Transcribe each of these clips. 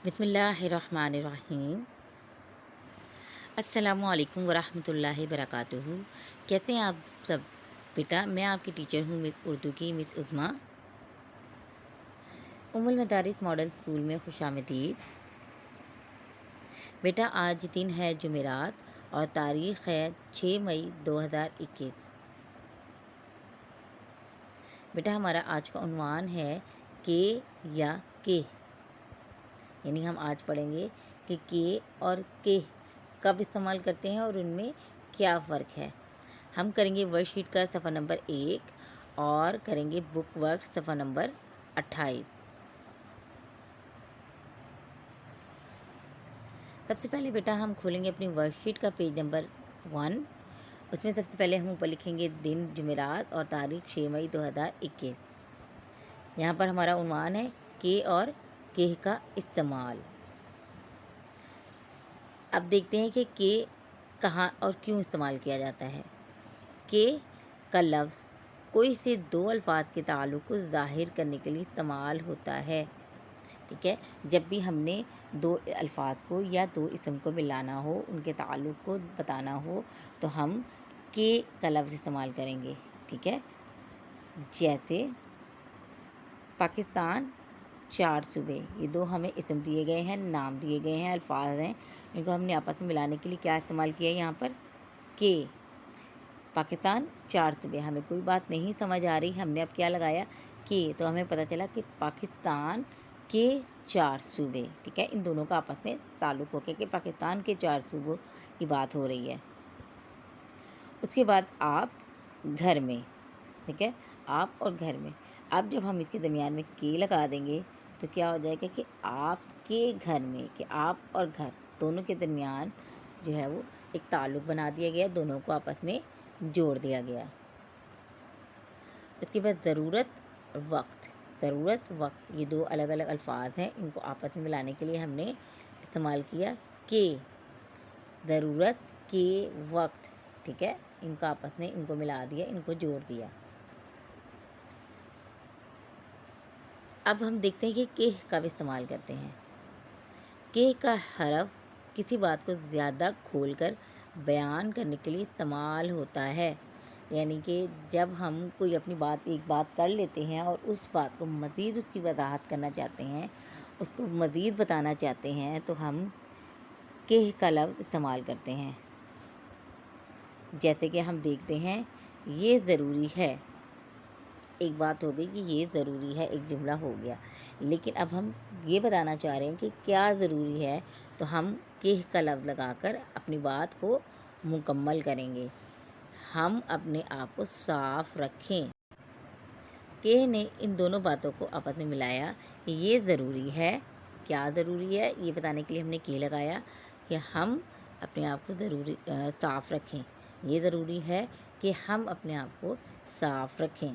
بسم اللہ الرحمن الرحیم۔ السلام علیکم ورحمۃ اللہ وبرکاتہ۔ کیسے ہیں آپ سب؟ بیٹا میں آپ کی ٹیچر ہوں، اردو کی مس عظمیٰ۔ ام المدارس ماڈل اسکول میں خوش آمدید۔ بیٹا آج دن ہے جمعرات اور تاریخ ہے 6 مئی 2021۔ بیٹا ہمارا آج کا عنوان ہے کے یا کے، یعنی ہم آج پڑھیں گے کہ کے اور کے کب استعمال کرتے ہیں اور ان میں کیا فرق ہے۔ ہم کریں گے ورک شیٹ کا صفحہ نمبر 1 اور کریں گے بک ورک صفحہ نمبر 28۔ سب سے پہلے بیٹا ہم کھولیں گے اپنی ورک شیٹ کا پیج نمبر 1۔ اس میں سب سے پہلے ہم اوپر لکھیں گے دن جمعرات اور تاریخ 6 مئی 2021۔ یہاں پر ہمارا عنوان ہے کے اور کے کا استعمال۔ اب دیکھتے ہیں کہ کے کہاں اور کیوں استعمال کیا جاتا ہے۔ کے کا لفظ کوئی سے دو الفاظ کے تعلق کو ظاہر کرنے کے لیے استعمال ہوتا ہے، ٹھیک ہے۔ جب بھی ہم نے دو الفاظ کو یا دو اسم کو ملانا ہو، ان کے تعلق کو بتانا ہو، تو ہم کے کا لفظ استعمال کریں گے، ٹھیک ہے۔ جیسے پاکستان 4 صوبے، یہ دو ہمیں اسم دیے گئے ہیں، نام دیے گئے ہیں، الفاظ ہیں، ان کو ہم نے آپس میں ملانے کے لیے کیا استعمال کیا ہے یہاں پر؟ کے۔ پاکستان 4 صوبے، ہمیں کوئی بات نہیں سمجھ آ رہی، ہم نے اب کیا لگایا؟ کے، تو ہمیں پتہ چلا کہ پاکستان کے 4 صوبے، ٹھیک ہے۔ ان دونوں کا آپس میں تعلق ہو کے کہ پاکستان کے 4 صوبوں کی بات ہو رہی ہے۔ اس کے بعد آپ گھر میں، ٹھیک ہے، آپ اور گھر میں۔ اب جب ہم اس کے درمیان میں کے لگا دیں گے تو کیا ہو جائے گا کہ آپ کے گھر میں، کہ آپ اور گھر دونوں کے درمیان جو ہے وہ ایک تعلق بنا دیا گیا، دونوں کو آپس میں جوڑ دیا گیا۔ اس کے بعد ضرورت وقت، ضرورت وقت، یہ دو الگ الگ الفاظ ہیں، ان کو آپس میں ملانے کے لیے ہم نے استعمال کیا کہ ضرورت کے وقت، ٹھیک ہے، ان کو آپس میں ان کو ملا دیا، ان کو جوڑ دیا۔ اب ہم دیکھتے ہیں کہ کب استعمال کرتے ہیں۔ کہ کا حرف کسی بات کو زیادہ کھول کر بیان کرنے کے لیے استعمال ہوتا ہے، یعنی کہ جب ہم کوئی اپنی ایک بات کر لیتے ہیں اور اس بات کو مزید اس کی وضاحت کرنا چاہتے ہیں، اس کو مزید بتانا چاہتے ہیں، تو ہم کہ کا لفظ استعمال کرتے ہیں۔ جیسے کہ ہم دیکھتے ہیں یہ ضروری ہے، ایک بات ہو گئی کہ یہ ضروری ہے، ایک جملہ ہو گیا، لیکن اب ہم یہ بتانا چاہ رہے ہیں کہ کیا ضروری ہے، تو ہم کہ کا لفظ لگا کر اپنی بات کو مکمل کریں گے۔ ہم اپنے آپ کو صاف رکھیں۔ کہ نے ان دونوں باتوں کو آپس میں ملایا کہ یہ ضروری ہے، کیا ضروری ہے یہ بتانے کے لیے ہم نے کہ لگایا کہ ہم اپنے آپ کو صاف رکھیں۔ یہ ضروری ہے کہ ہم اپنے آپ کو صاف رکھیں۔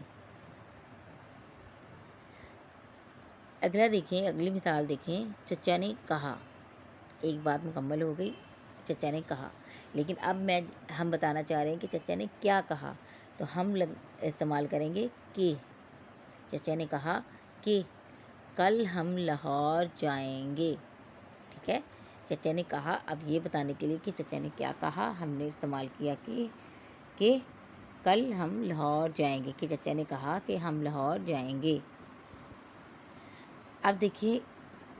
اگلا دیکھیں، اگلی مثال دیکھیں، چچا نے کہا، ایک بات مکمل ہو گئی، چچا نے کہا، لیکن اب ہم بتانا چاہ رہے ہیں کہ چچا نے کیا کہا، تو ہم استعمال کریں گے کہ چچا نے کہا کہ کل ہم لاہور جائیں گے، ٹھیک ہے۔ چچا نے کہا، اب یہ بتانے کے لیے کہ چچا نے کیا کہا، ہم نے استعمال کیا کہ کل ہم لاہور جائیں گے، کہ چچا نے کہا کہ ہم لاہور جائیں گے۔ اب دیکھیے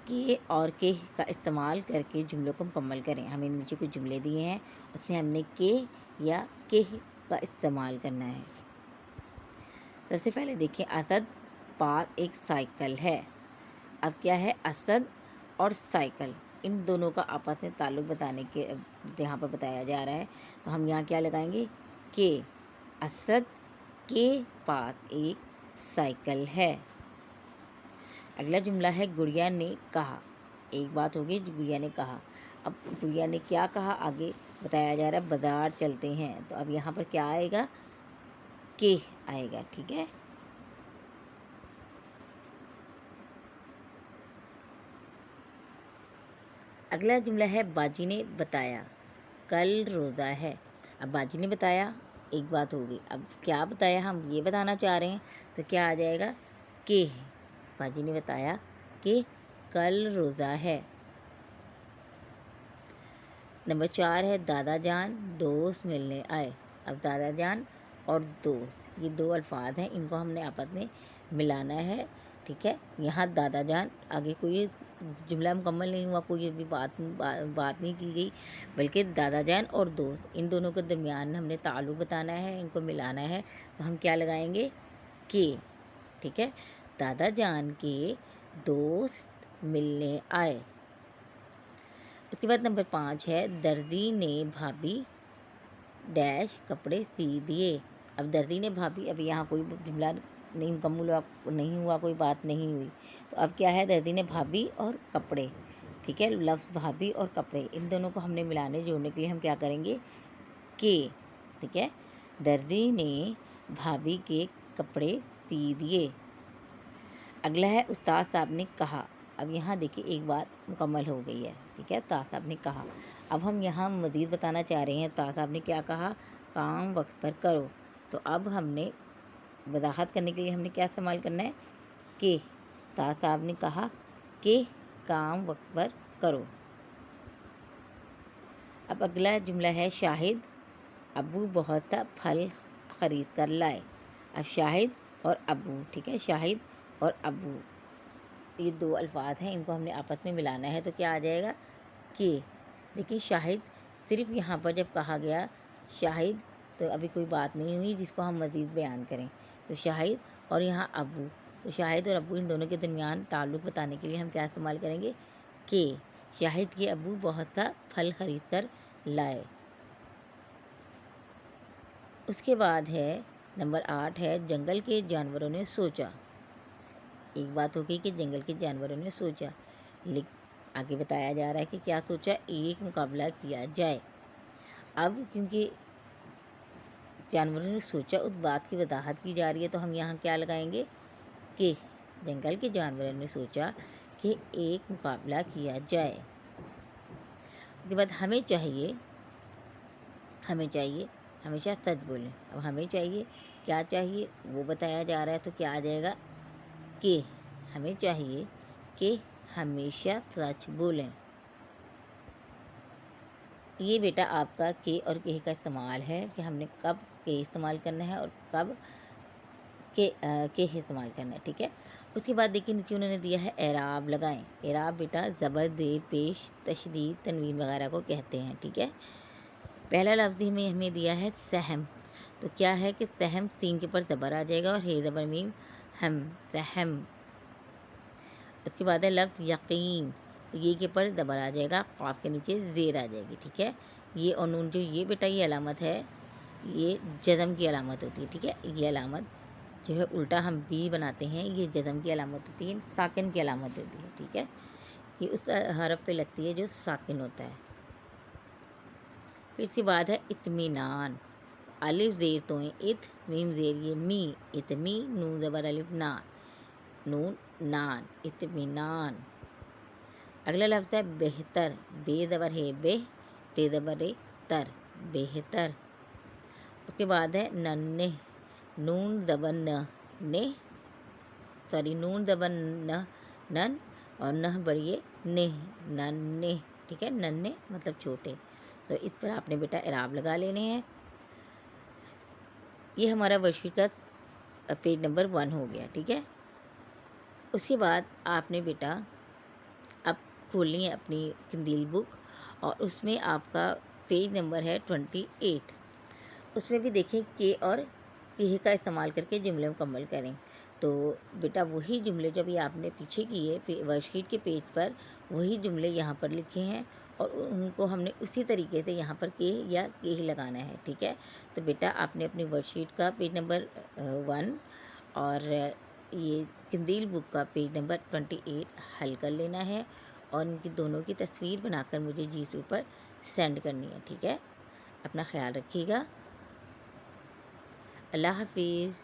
کہ اور کہ کا استعمال کر کے جملوں کو مکمل کریں۔ ہمیں نیچے کچھ جملے دیے ہیں، اس میں ہم نے کہ یا کہ کا استعمال کرنا ہے۔ سب سے پہلے دیکھیں، اسد پاس ایک سائیکل ہے۔ اب کیا ہے؟ اسد اور سائیکل، ان دونوں کا آپس میں تعلق بتانے کے یہاں پر بتایا جا رہا ہے، تو ہم یہاں کیا لگائیں گے کہ اسد کے پاس ایک سائیکل ہے۔ اگلا جملہ ہے گڑیا نے کہا، ایک بات ہوگی جو گڑیا نے کہا، اب گڑیا نے کیا کہا آگے بتایا جا رہا ہے، بازار چلتے ہیں، تو اب یہاں پر کیا آئے گا؟ کہ آئے گا، ٹھیک ہے۔ اگلا جملہ ہے باجی نے بتایا، کل روزہ ہے۔ اب باجی نے بتایا، ایک بات ہوگی، اب کیا بتایا ہم یہ بتانا چاہ رہے ہیں، تو کیا آ جائے گا؟ کہ باجی نے بتایا کہ کل روزہ ہے۔ نمبر 4 ہے دادا جان دوست ملنے آئے. اب دادا جان اور دوست یہ دو الفاظ ہیں، ان کو ہم نے آپس میں ملانا ہے. ٹھیک ہے، یہاں دادا جان آگے کوئی جملہ مکمل نہیں ہوا، کوئی بھی بات نہیں کی گئی، بلکہ دادا جان اور دوست ان دونوں کے درمیان ہم نے تعلق بتانا ہے، ان کو ملانا ہے. تو ہم کیا لگائیں گے؟ کہ. ٹھیک ہے، دادا جان کے دوست ملنے آئے. اس کے بعد نمبر 5 ہے دردی نے بھابھی ڈیش کپڑے سی دیے. اب دردی نے بھابھی، اب یہاں کوئی جملہ نہیں مکمل نہیں ہوا، کوئی بات نہیں ہوئی. تو اب کیا ہے؟ دردی نے بھابھی اور کپڑے. ٹھیک ہے، لفظ بھابھی اور کپڑے ان دونوں کو ہم نے ملانے جوڑنے کے لیے ہم کیا کریں گے؟ کہ. ٹھیک ہے، دردی نے بھابھی کے کپڑے سی دیے. اگلا ہے استاد صاحب نے کہا. اب یہاں دیکھیے ایک بات مکمل ہو گئی ہے. ٹھیک ہے، استاد صاحب نے کہا. اب ہم یہاں مزید بتانا چاہ رہے ہیں استاد صاحب نے کیا کہا؟ کام وقت پر کرو. تو اب ہم نے وضاحت کرنے کے لیے ہم نے کیا استعمال کرنا ہے؟ کہ. استاد صاحب نے کہا کہ کام وقت پر کرو. اب اگلا جملہ ہے شاہد ابو بہت سا پھل خرید کر لائے. اب شاہد اور ابو. ٹھیک ہے، شاہد اور ابو یہ دو الفاظ ہیں، ان کو ہم نے آپس میں ملانا ہے. تو کیا آ جائے گا؟ کہ. دیکھیے شاہد صرف یہاں پر جب کہا گیا شاہد تو ابھی کوئی بات نہیں ہوئی جس کو ہم مزید بیان کریں. تو شاہد اور یہاں ابو، تو شاہد اور ابو ان دونوں کے درمیان تعلق بتانے کے لیے ہم کیا استعمال کریں گے؟ کہ. شاہد کے ابو بہت سا پھل خرید کر لائے. اس کے بعد ہے نمبر 8 ہے جنگل کے جانوروں نے سوچا. ایک بات ہوگی کہ جنگل کے جانوروں نے سوچا، آگے بتایا جا رہا ہے کہ کیا سوچا؟ ایک مقابلہ کیا جائے. اب کیونکہ جانوروں نے سوچا اس بات کی وضاحت کی جا رہی ہے تو ہم یہاں کیا لگائیں گے؟ کہ. جنگل کے جانوروں نے سوچا کہ ایک مقابلہ کیا جائے. اس کے بعد ہمیں چاہیے ہمیشہ سچ بولیں. اب ہمیں چاہیے، کیا چاہیے وہ بتایا جا رہا ہے. تو کیا آ جائے گا؟ کہ. ہمیں چاہیے کہ ہمیشہ سچ بولیں. یہ بیٹا آپ کا کہ اور کہ کا استعمال ہے کہ ہم نے کب کہ استعمال کرنا ہے اور کب کہ استعمال کرنا ہے. ٹھیک ہے، اس کے بعد دیکھیے نیچے انہوں نے دیا ہے اعراب لگائیں. اعراب بیٹا زبر زیر پیش تشدید تنوین وغیرہ کو کہتے ہیں. ٹھیک ہے، پہلا لفظ میں ہمیں دیا ہے سہم. تو کیا ہے کہ سہم سین کے پر زبر آ جائے گا اور ہے زبر میم ہم، سہم. اس کے بعد ہے لفظ یقین. یہ کے پر زبر آ جائے گا، قاف کے نیچے زیر آ جائے گی. ٹھیک ہے، یہ اور نون جو یہ بیٹا یہ علامت ہے، یہ جزم کی علامت ہوتی ہے. ٹھیک ہے، یہ علامت جو ہے الٹا ہم بھی بناتے ہیں، یہ جزم کی علامت ہوتی ہے، ساکن کی علامت ہوتی ہے. ٹھیک ہے، یہ اس حرف پہ لگتی ہے جو ساکن ہوتا ہے. پھر اس کے بعد ہے اطمینان. الف زیر تو ات، میم زیر یہ می، اتمی، نون زبر الف نا، نون نان، اطمینان. اگلا لفظ ہے بہتر. بے زبر ہے بہ، تے زبر تر، بہتر. اس کے بعد ہے ننھے. نون زبر نہ، نہ، سوری نون زبر نہ، نن، اور نہ بڑھیے نہ، ننھے. ٹھیک ہے، ننھے مطلب چھوٹے. تو اس پر آپ نے بیٹا اعراب لگا لینے ہیں. یہ ہمارا ورک شیٹ کا پیج نمبر 1 ہو گیا. ٹھیک ہے، اس کے بعد آپ نے بیٹا اب کھولنی ہے اپنی قندیل بک اور اس میں آپ کا پیج نمبر ہے 28. اس میں بھی دیکھیں کہ اور کہ کا استعمال کر کے جملے مکمل کریں. تو بیٹا وہی جملے جو بھی آپ نے پیچھے کیے ورک شیٹ کے پیج پر، وہی جملے یہاں پر لکھے ہیں اور ان کو ہم نے اسی طریقے سے یہاں پر کہ یا کہ لگانا ہے. ٹھیک ہے، تو بیٹا آپ نے اپنی ورک شیٹ کا پیج نمبر 1 اور یہ قندیل بک کا پیج نمبر 28 حل کر لینا ہے اور ان کی دونوں کی تصویر بنا کر مجھے جی پر سینڈ کرنی ہے. ٹھیک ہے، اپنا خیال رکھیے گا. اللہ حافظ.